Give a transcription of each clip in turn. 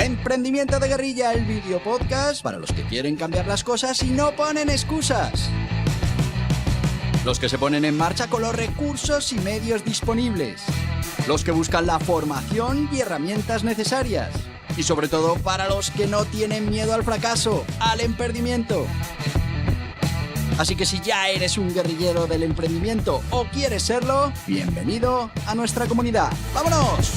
Emprendimiento de Guerrilla, el video podcast para los que quieren cambiar las cosas y no ponen excusas. Los que se ponen en marcha con los recursos y medios disponibles. Los que buscan la formación y herramientas necesarias. Y sobre todo para los que no tienen miedo al fracaso, al emprendimiento. Así que si ya eres un guerrillero del emprendimiento o quieres serlo, bienvenido a nuestra comunidad. ¡Vámonos!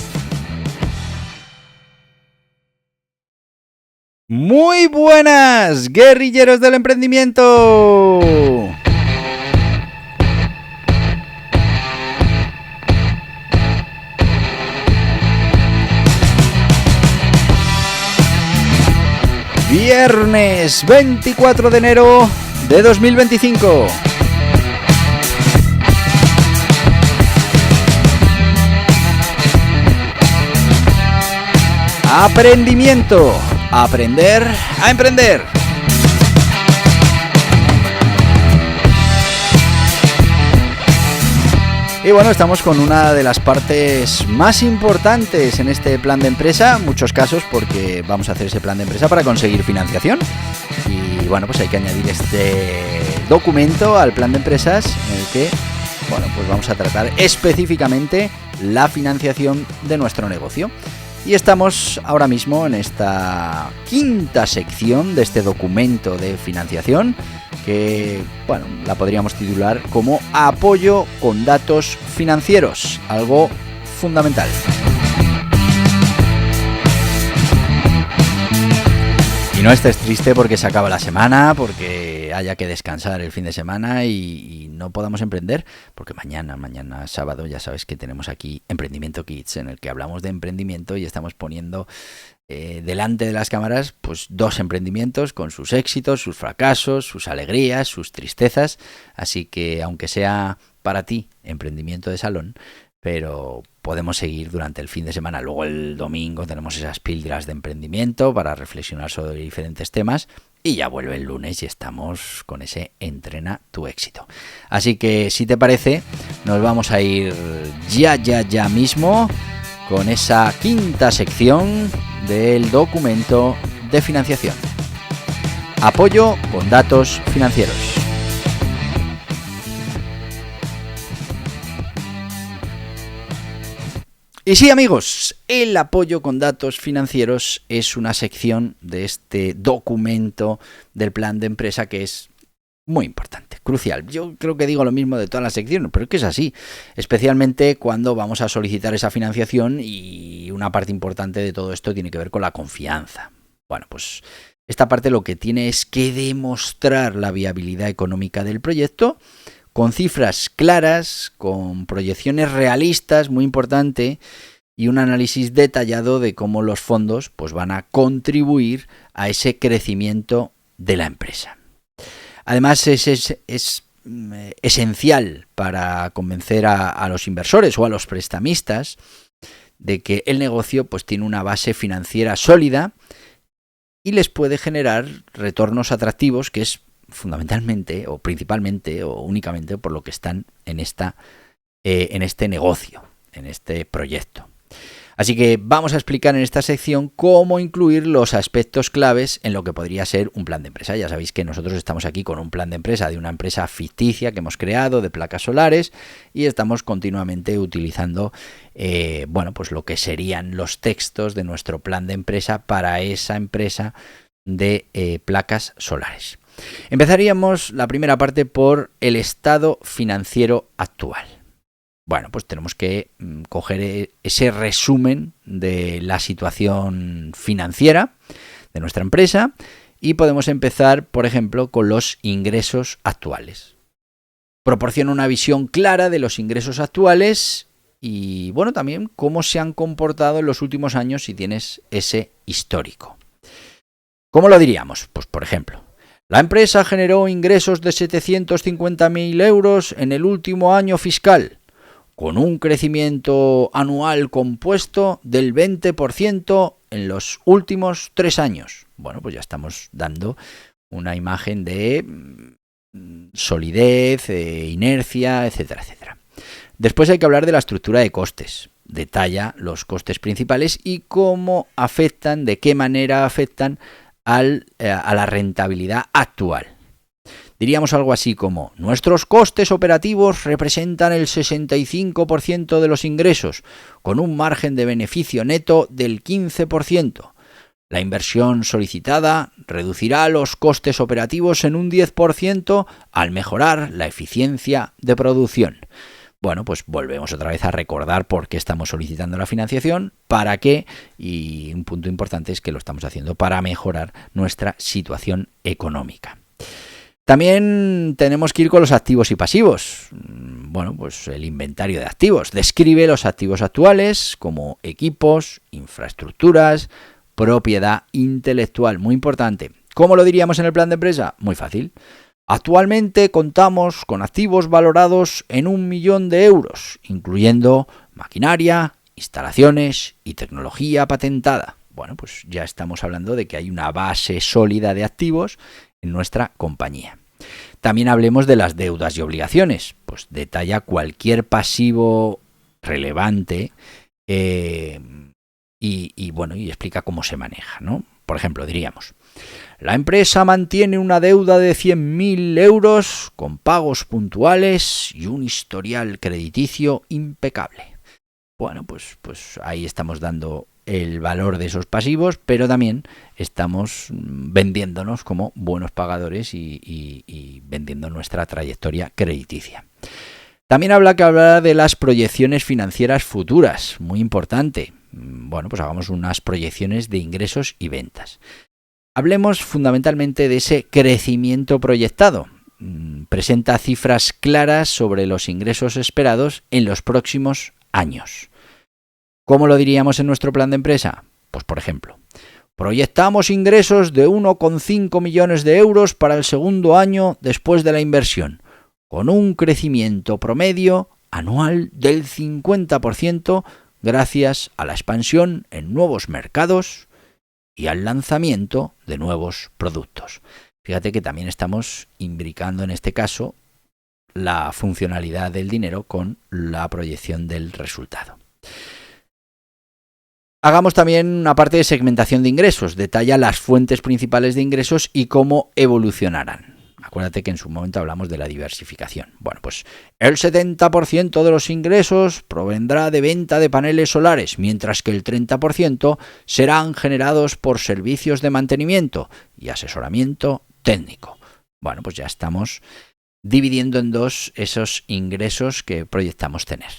Muy buenas, guerrilleros del emprendimiento. Viernes 24 de enero de 2025. Aprendimiento. Aprender a emprender. Y bueno, estamos con una de las partes más importantes en este plan de empresa, en muchos casos porque vamos a hacer ese plan de empresa para conseguir financiación. Y bueno, pues hay que añadir este documento al plan de empresas en el que, bueno, pues vamos a tratar específicamente la financiación de nuestro negocio. Y estamos ahora mismo en esta quinta sección de este documento de financiación que, bueno, la podríamos titular como apoyo con datos financieros, algo fundamental. Y no estés triste porque se acaba la semana, porque haya que descansar el fin de semana y no podamos emprender, porque mañana sábado ya sabes que tenemos aquí Emprendimiento Kids, en el que hablamos de emprendimiento y estamos poniendo delante de las cámaras pues dos emprendimientos con sus éxitos, sus fracasos, sus alegrías, sus tristezas, así que aunque sea para ti emprendimiento de salón, pero podemos seguir durante el fin de semana. Luego el domingo tenemos esas píldoras de emprendimiento para reflexionar sobre diferentes temas y ya vuelve el lunes y estamos con ese Entrena tu éxito. Así que si te parece, nos vamos a ir ya mismo con esa quinta sección del documento de financiación. Apoyo con datos financieros. Y sí, amigos, el apoyo con datos financieros es una sección de este documento del plan de empresa que es muy importante, crucial. Yo creo que digo lo mismo de todas las secciones, pero es que es así, especialmente cuando vamos a solicitar esa financiación y una parte importante de todo esto tiene que ver con la confianza. Bueno, pues esta parte lo que tiene es que demostrar la viabilidad económica del proyecto con cifras claras, con proyecciones realistas, muy importante, y un análisis detallado de cómo los fondos pues, van a contribuir a ese crecimiento de la empresa. Además, es esencial para convencer a los inversores o a los prestamistas de que el negocio pues, tiene una base financiera sólida y les puede generar retornos atractivos, que es fundamentalmente o principalmente o únicamente por lo que están en este negocio, en este proyecto. Así que vamos a explicar en esta sección cómo incluir los aspectos claves en lo que podría ser un plan de empresa. Ya sabéis que nosotros estamos aquí con un plan de empresa de una empresa ficticia que hemos creado de placas solares y estamos continuamente utilizando pues lo que serían los textos de nuestro plan de empresa para esa empresa de placas solares. Empezaríamos la primera parte por el estado financiero actual. Bueno, pues tenemos que coger ese resumen de la situación financiera de nuestra empresa y podemos empezar, por ejemplo, con los ingresos actuales. Proporciona una visión clara de los ingresos actuales y, bueno, también cómo se han comportado en los últimos años si tienes ese histórico. ¿Cómo lo diríamos? Pues, por ejemplo, la empresa generó ingresos de 750.000 euros en el último año fiscal, con un crecimiento anual compuesto del 20% en los últimos 3 años. Bueno, pues ya estamos dando una imagen de solidez, inercia, etcétera, etcétera. Después hay que hablar de la estructura de costes. detalla los costes principales y cómo afectan, de qué manera afectan a la rentabilidad actual. Diríamos algo así como: nuestros costes operativos representan el 65% de los ingresos, con un margen de beneficio neto del 15%. La inversión solicitada reducirá los costes operativos en un 10% al mejorar la eficiencia de producción. Bueno, pues volvemos otra vez a recordar por qué estamos solicitando la financiación, para qué, y un punto importante es que lo estamos haciendo para mejorar nuestra situación económica. También tenemos que ir con los activos y pasivos. Bueno, pues el inventario de activos. Describe los activos actuales como equipos, infraestructuras, propiedad intelectual. Muy importante. ¿Cómo lo diríamos en el plan de empresa? Muy fácil. Actualmente contamos con activos valorados en 1 millón de euros, incluyendo maquinaria, instalaciones y tecnología patentada. Bueno, pues ya estamos hablando de que hay una base sólida de activos en nuestra compañía. También hablemos de las deudas y obligaciones. Pues detalla cualquier pasivo relevante y explica cómo se maneja, ¿no? Por ejemplo, diríamos: la empresa mantiene una deuda de 100.000 euros con pagos puntuales y un historial crediticio impecable. Bueno, pues ahí estamos dando el valor de esos pasivos, pero también estamos vendiéndonos como buenos pagadores y vendiendo nuestra trayectoria crediticia. También habla de las proyecciones financieras futuras, muy importante. Bueno, pues hagamos unas proyecciones de ingresos y ventas. Hablemos fundamentalmente de ese crecimiento proyectado. Presenta cifras claras sobre los ingresos esperados en los próximos años. ¿Cómo lo diríamos en nuestro plan de empresa? Pues por ejemplo, proyectamos ingresos de 1,5 millones de euros para el segundo año después de la inversión, con un crecimiento promedio anual del 50% gracias a la expansión en nuevos mercados y al lanzamiento de nuevos productos. Fíjate que también estamos imbricando en este caso la funcionalidad del dinero con la proyección del resultado. Hagamos también una parte de segmentación de ingresos. Detalla las fuentes principales de ingresos y cómo evolucionarán. Acuérdate que en su momento hablamos de la diversificación. Bueno, pues el 70% de los ingresos provendrá de venta de paneles solares, mientras que el 30% serán generados por servicios de mantenimiento y asesoramiento técnico. Bueno, pues ya estamos dividiendo en dos esos ingresos que proyectamos tener.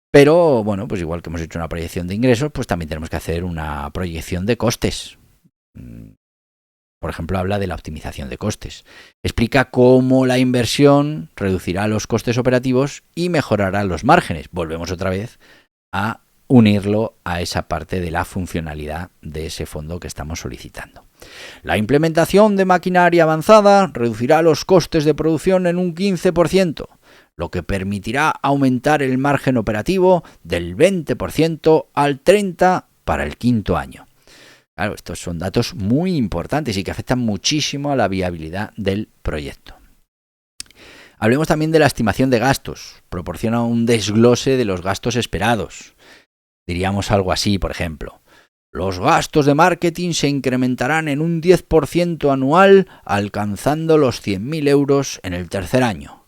Pero, bueno, pues igual que hemos hecho una proyección de ingresos, pues también tenemos que hacer una proyección de costes. Por ejemplo, habla de la optimización de costes. Explica cómo la inversión reducirá los costes operativos y mejorará los márgenes. Volvemos otra vez a unirlo a esa parte de la funcionalidad de ese fondo que estamos solicitando. La implementación de maquinaria avanzada reducirá los costes de producción en un 15%. Lo que permitirá aumentar el margen operativo del 20% al 30% para el quinto año. Claro, estos son datos muy importantes y que afectan muchísimo a la viabilidad del proyecto. Hablemos también de la estimación de gastos. Proporciona un desglose de los gastos esperados. Diríamos algo así, por ejemplo: los gastos de marketing se incrementarán en un 10% anual, alcanzando los 100.000 euros en el tercer año.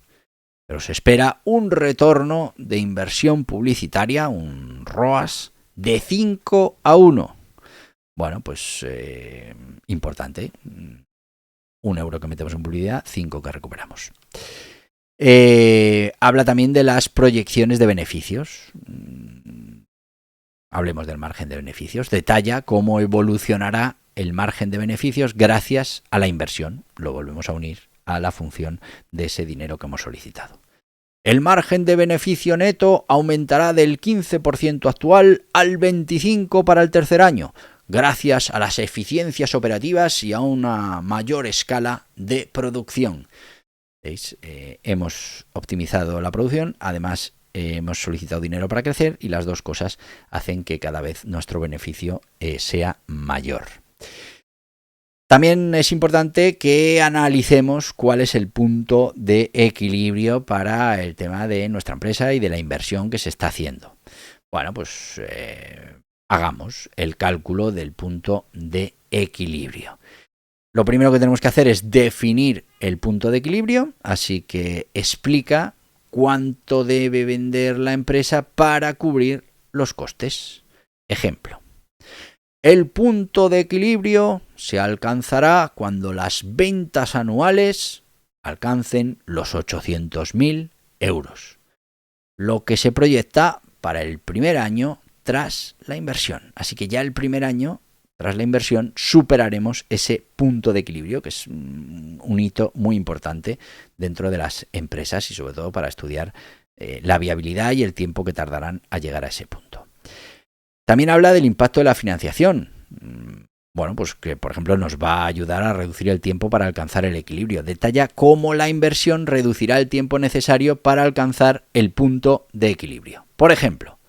Pero se espera un retorno de inversión publicitaria, un ROAS, de 5-1. Bueno, pues importante. 1 euro que metemos en publicidad, 5 que recuperamos. Habla también de las proyecciones de beneficios. Hablemos del margen de beneficios. Detalla cómo evolucionará el margen de beneficios gracias a la inversión. Lo volvemos a unir a la función de ese dinero que hemos solicitado. El margen de beneficio neto aumentará del 15% actual al 25% para el tercer año, gracias a las eficiencias operativas y a una mayor escala de producción. ¿Veis? Hemos optimizado la producción, además hemos solicitado dinero para crecer y las dos cosas hacen que cada vez nuestro beneficio sea mayor. También es importante que analicemos cuál es el punto de equilibrio para el tema de nuestra empresa y de la inversión que se está haciendo. Bueno, pues hagamos el cálculo del punto de equilibrio. Lo primero que tenemos que hacer es definir el punto de equilibrio, así que explica cuánto debe vender la empresa para cubrir los costes. Ejemplo. El punto de equilibrio se alcanzará cuando las ventas anuales alcancen los 800.000 euros, lo que se proyecta para el primer año tras la inversión. Así que ya el primer año tras la inversión superaremos ese punto de equilibrio, que es un hito muy importante dentro de las empresas y sobre todo para estudiar la viabilidad y el tiempo que tardarán a llegar a ese punto. También habla del impacto de la financiación. Bueno, pues que por ejemplo nos va a ayudar a reducir el tiempo para alcanzar el equilibrio. Detalla cómo la inversión reducirá el tiempo necesario para alcanzar el punto de equilibrio. Por ejemplo,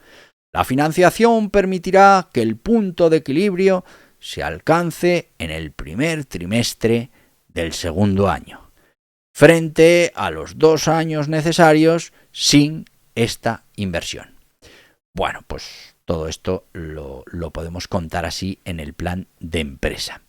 la financiación permitirá que el punto de equilibrio se alcance en el primer trimestre del segundo año, frente a los 2 años necesarios sin esta inversión. Bueno, pues todo esto lo podemos contar así en el plan de empresa.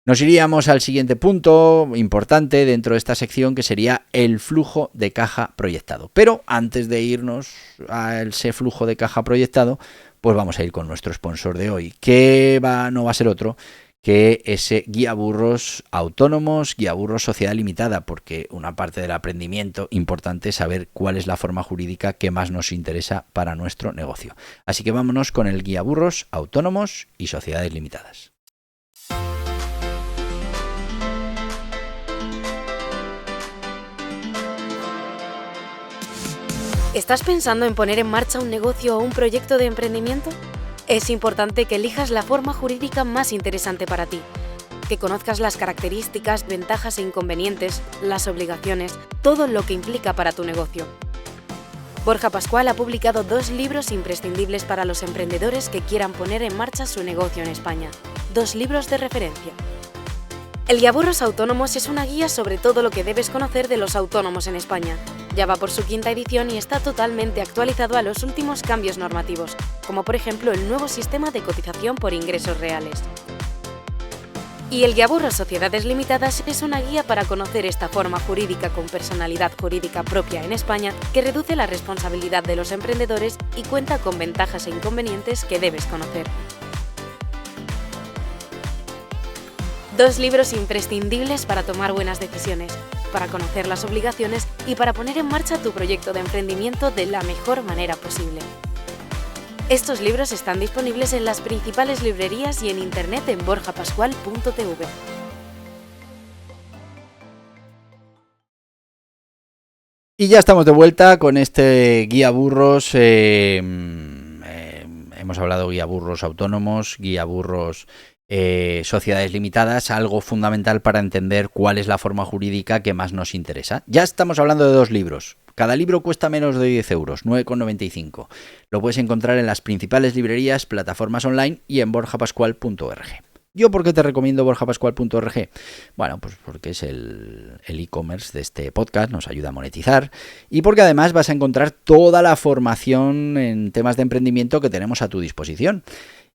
Nos iríamos al siguiente punto importante dentro de esta sección, que sería el flujo de caja proyectado. Pero antes de irnos a ese flujo de caja proyectado, pues vamos a ir con nuestro sponsor de hoy, que no va a ser otro que ese Guía Burros Autónomos, Guía Burros Sociedad Limitada, porque una parte del aprendimiento importante es saber cuál es la forma jurídica que más nos interesa para nuestro negocio. Así que vámonos con el Guía Burros Autónomos y Sociedades Limitadas. ¿Estás pensando en poner en marcha un negocio o un proyecto de emprendimiento? Es importante que elijas la forma jurídica más interesante para ti, que conozcas las características, ventajas e inconvenientes, las obligaciones, todo lo que implica para tu negocio. Borja Pascual ha publicado 2 libros imprescindibles para los emprendedores que quieran poner en marcha su negocio en España. 2 libros de referencia. El Guía Burros Autónomos es una guía sobre todo lo que debes conocer de los autónomos en España. Ya va por su 5ª edición y está totalmente actualizado a los últimos cambios normativos, como por ejemplo el nuevo sistema de cotización por ingresos reales. Y el Guía Burros Sociedades Limitadas es una guía para conocer esta forma jurídica con personalidad jurídica propia en España, que reduce la responsabilidad de los emprendedores y cuenta con ventajas e inconvenientes que debes conocer. 2 libros imprescindibles para tomar buenas decisiones, para conocer las obligaciones y para poner en marcha tu proyecto de emprendimiento de la mejor manera posible. Estos libros están disponibles en las principales librerías y en internet en borjapascual.tv. Y ya estamos de vuelta con este Guía Burros. Hemos hablado Guía Burros Autónomos, Guía Burros Sociedades Limitadas, algo fundamental para entender cuál es la forma jurídica que más nos interesa. Ya estamos hablando de 2 libros. Cada libro cuesta menos de 10 euros, 9,95. Lo puedes encontrar en las principales librerías, plataformas online y en borjapascual.org. ¿Yo por qué te recomiendo borjapascual.org? Bueno, pues porque es el e-commerce de este podcast, nos ayuda a monetizar y porque además vas a encontrar toda la formación en temas de emprendimiento que tenemos a tu disposición.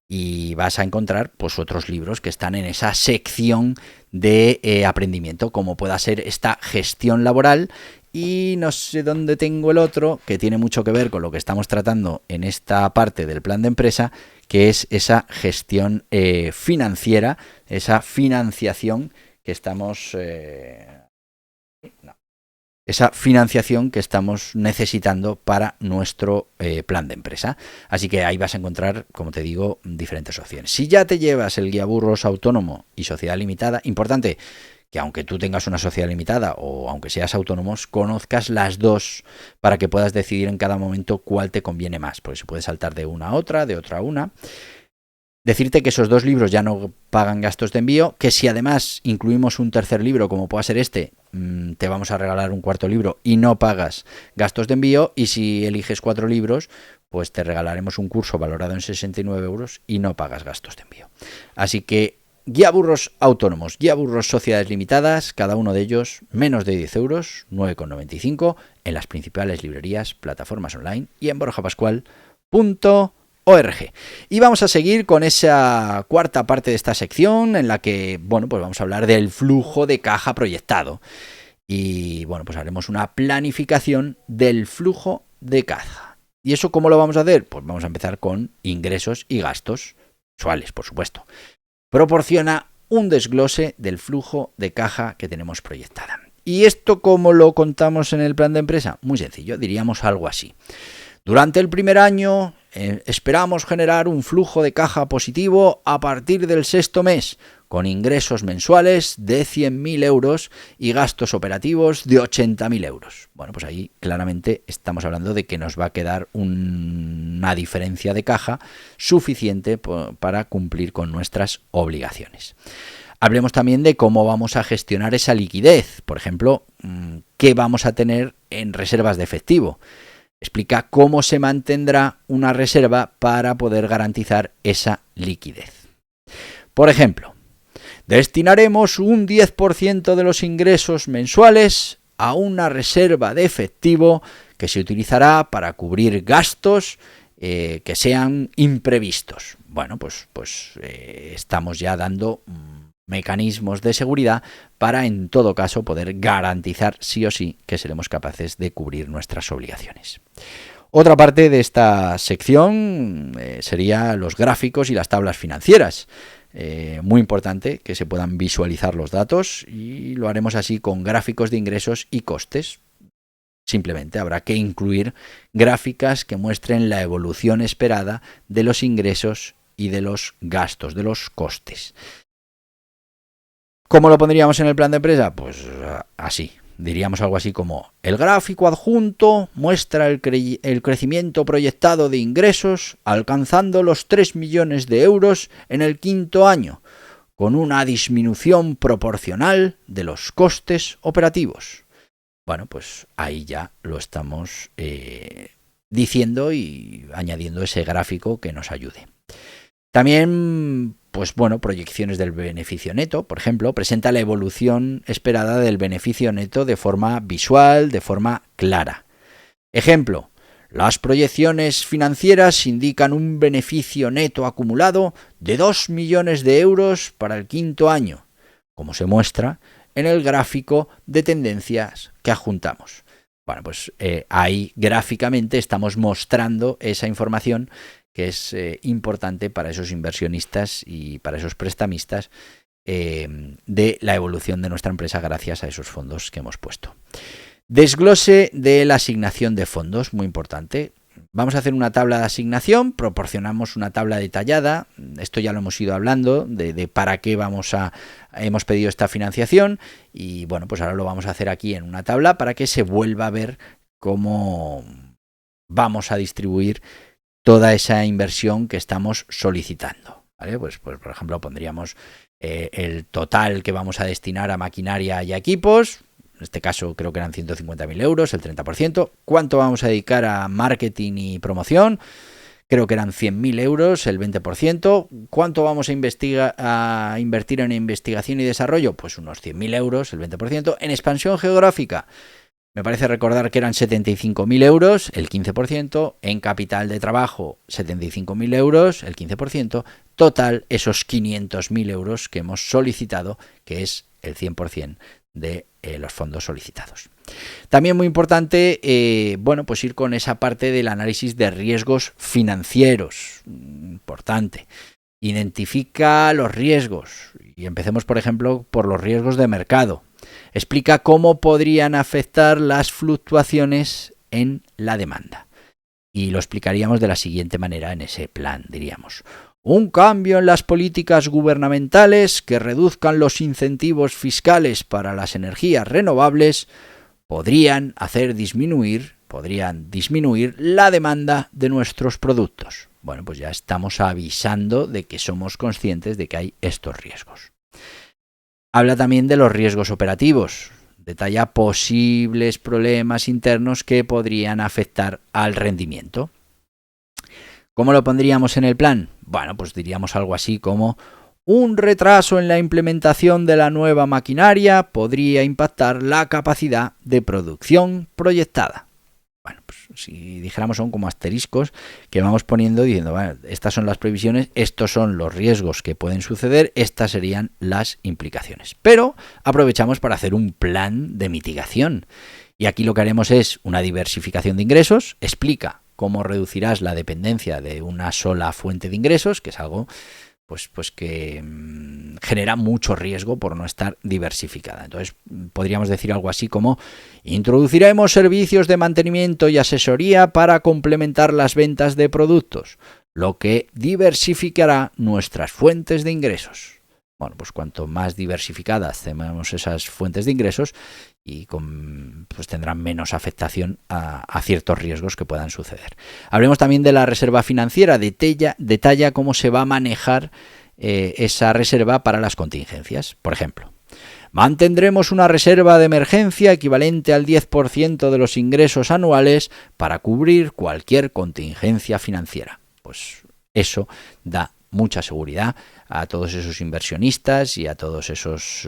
Y vas a encontrar pues otros libros que están en esa sección de aprendimiento, como pueda ser esta gestión laboral, y no sé dónde tengo el otro, que tiene mucho que ver con lo que estamos tratando en esta parte del plan de empresa, que es esa gestión financiera, esa financiación que estamos... esa financiación que estamos necesitando para nuestro plan de empresa. Así que ahí vas a encontrar, como te digo, diferentes opciones. Si ya te llevas el Guía Burros Autónomo y Sociedad Limitada, importante que aunque tú tengas una sociedad limitada o aunque seas autónomo, conozcas las 2 para que puedas decidir en cada momento cuál te conviene más, porque se puede saltar de una a otra, de otra a una. Decirte que esos 2 libros ya no pagan gastos de envío, que si además incluimos un tercer libro, como pueda ser este, te vamos a regalar un 4º libro y no pagas gastos de envío, y si eliges 4 libros, pues te regalaremos un curso valorado en 69 euros y no pagas gastos de envío. Así que Guía Burros Autónomos, Guía Burros Sociedades Limitadas, cada uno de ellos menos de 10 euros, 9,95, en las principales librerías, plataformas online y en borjapascual.org. Y vamos a seguir con esa cuarta parte de esta sección en la que, bueno, pues vamos a hablar del flujo de caja proyectado. Y, bueno, pues haremos una planificación del flujo de caja. ¿Y eso cómo lo vamos a hacer? Pues vamos a empezar con ingresos y gastos mensuales, por supuesto. Proporciona un desglose del flujo de caja que tenemos proyectada. ¿Y esto cómo lo contamos en el plan de empresa? Muy sencillo, diríamos algo así. Durante el primer año esperamos generar un flujo de caja positivo a partir del sexto mes, con ingresos mensuales de 100.000 euros y gastos operativos de 80.000 euros. Bueno, pues ahí claramente estamos hablando de que nos va a quedar una diferencia de caja suficiente para cumplir con nuestras obligaciones. Hablemos también de cómo vamos a gestionar esa liquidez. Por ejemplo, qué vamos a tener en reservas de efectivo. Explica cómo se mantendrá una reserva para poder garantizar esa liquidez. Por ejemplo, destinaremos un 10% de los ingresos mensuales a una reserva de efectivo que se utilizará para cubrir gastos que sean imprevistos. Bueno, pues estamos ya dando mecanismos de seguridad para, en todo caso, poder garantizar sí o sí que seremos capaces de cubrir nuestras obligaciones. Otra parte de esta sección sería los gráficos y las tablas financieras. Muy importante que se puedan visualizar los datos y lo haremos así con gráficos de ingresos y costes. Simplemente habrá que incluir gráficas que muestren la evolución esperada de los ingresos y de los gastos, de los costes. ¿Cómo lo pondríamos en el plan de empresa? Pues así, diríamos algo así como: el gráfico adjunto muestra el crecimiento proyectado de ingresos alcanzando los 3 millones de euros en el quinto año, con una disminución proporcional de los costes operativos. Bueno, pues ahí ya lo estamos diciendo y añadiendo ese gráfico que nos ayude. También, pues bueno, proyecciones del beneficio neto, por ejemplo, presenta la evolución esperada del beneficio neto de forma visual, de forma clara. Ejemplo, las proyecciones financieras indican un beneficio neto acumulado de 2 millones de euros para el quinto año, como se muestra en el gráfico de tendencias que adjuntamos. Bueno, pues ahí gráficamente estamos mostrando esa información que es importante para esos inversionistas y para esos prestamistas de la evolución de nuestra empresa gracias a esos fondos que hemos puesto. Desglose de la asignación de fondos, muy importante. Vamos a hacer una tabla de asignación, proporcionamos una tabla detallada, esto ya lo hemos ido hablando, de para qué hemos pedido esta financiación y bueno, pues ahora lo vamos a hacer aquí en una tabla para que se vuelva a ver cómo vamos a distribuir toda esa inversión que estamos solicitando, ¿vale? Pues por ejemplo pondríamos el total que vamos a destinar a maquinaria y a equipos. En este caso creo que eran 150.000 euros, el 30%. ¿Cuánto vamos a dedicar a marketing y promoción? Creo que eran 100.000 euros, el 20%. ¿Cuánto vamos a invertir en investigación y desarrollo? Pues unos 100.000 euros, el 20%. En expansión geográfica, me parece recordar que eran 75.000 euros, el 15%. En capital de trabajo, 75.000 euros, el 15%. Total, esos 500.000 euros que hemos solicitado, que es el 100% de los fondos solicitados. También muy importante, pues ir con esa parte del análisis de riesgos financieros. Importante. Identifica los riesgos y empecemos, por ejemplo, por los riesgos de mercado. Explica cómo podrían afectar las fluctuaciones en la demanda. Y lo explicaríamos de la siguiente manera en ese plan, diríamos: un cambio en las políticas gubernamentales que reduzcan los incentivos fiscales para las energías renovables podrían disminuir la demanda de nuestros productos. Bueno, pues ya estamos avisando de que somos conscientes de que hay estos riesgos. Habla también de los riesgos operativos. Detalla posibles problemas internos que podrían afectar al rendimiento. ¿Cómo lo pondríamos en el plan? Bueno, pues diríamos algo así como: un retraso en la implementación de la nueva maquinaria podría impactar la capacidad de producción proyectada. Bueno, pues si dijéramos son como asteriscos que vamos poniendo diciendo, bueno, estas son las previsiones, estos son los riesgos que pueden suceder, estas serían las implicaciones. Pero aprovechamos para hacer un plan de mitigación. Y aquí lo que haremos es una diversificación de ingresos, explica cómo reducirás la dependencia de una sola fuente de ingresos, que es algo pues que genera mucho riesgo por no estar diversificada. Entonces podríamos decir algo así como: introduciremos servicios de mantenimiento y asesoría para complementar las ventas de productos, lo que diversificará nuestras fuentes de ingresos. Bueno, pues cuanto más diversificadas tenemos esas fuentes de ingresos, y pues tendrán menos afectación a ciertos riesgos que puedan suceder. Hablemos también de la reserva financiera, detalla cómo se va a manejar esa reserva para las contingencias. Por ejemplo, mantendremos una reserva de emergencia equivalente al 10% de los ingresos anuales para cubrir cualquier contingencia financiera. Pues eso da mucha seguridad a todos esos inversionistas y a todos esos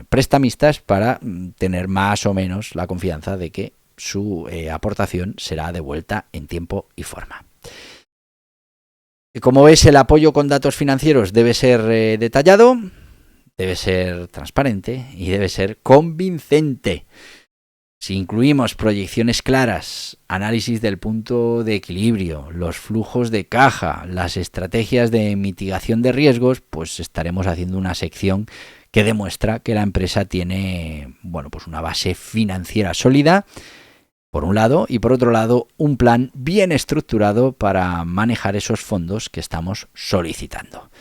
prestamistas para tener más o menos la confianza de que su aportación será devuelta en tiempo y forma. Como ves, el apoyo con datos financieros debe ser detallado, debe ser transparente y debe ser convincente. Si incluimos proyecciones claras, análisis del punto de equilibrio, los flujos de caja, las estrategias de mitigación de riesgos, pues estaremos haciendo una sección que demuestra que la empresa tiene, pues una base financiera sólida, por un lado, y por otro lado, un plan bien estructurado para manejar esos fondos que estamos solicitando.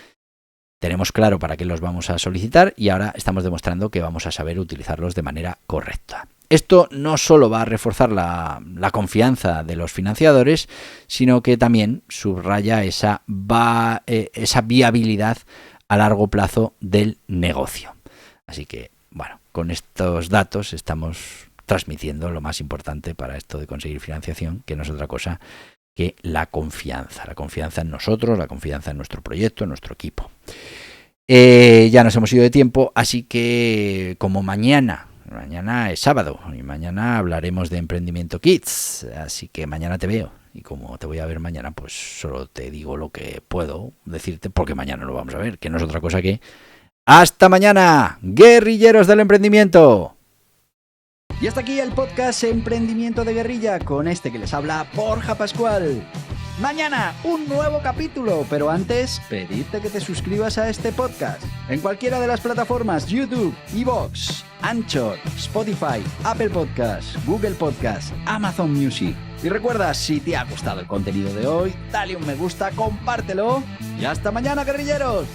Tenemos claro para qué los vamos a solicitar y ahora estamos demostrando que vamos a saber utilizarlos de manera correcta. Esto no solo va a reforzar la confianza de los financiadores, sino que también subraya esa viabilidad a largo plazo del negocio. Así que, con estos datos estamos transmitiendo lo más importante para esto de conseguir financiación, que no es otra cosa que la confianza en nosotros, la confianza en nuestro proyecto, en nuestro equipo. Ya nos hemos ido de tiempo, así que como mañana es sábado y mañana hablaremos de Emprendimiento Kids, así que mañana te veo. Y como te voy a ver mañana, pues solo te digo lo que puedo decirte, porque mañana lo vamos a ver, que no es otra cosa que ¡hasta mañana, guerrilleros del emprendimiento! Y hasta aquí el podcast Emprendimiento de Guerrilla, con este que les habla Borja Pascual. Mañana un nuevo capítulo, pero antes pedirte que te suscribas a este podcast en cualquiera de las plataformas: YouTube, iVoox, Anchor, Spotify, Apple Podcasts, Google Podcasts, Amazon Music. Y recuerda, si te ha gustado el contenido de hoy, dale un me gusta, compártelo y hasta mañana, guerrilleros.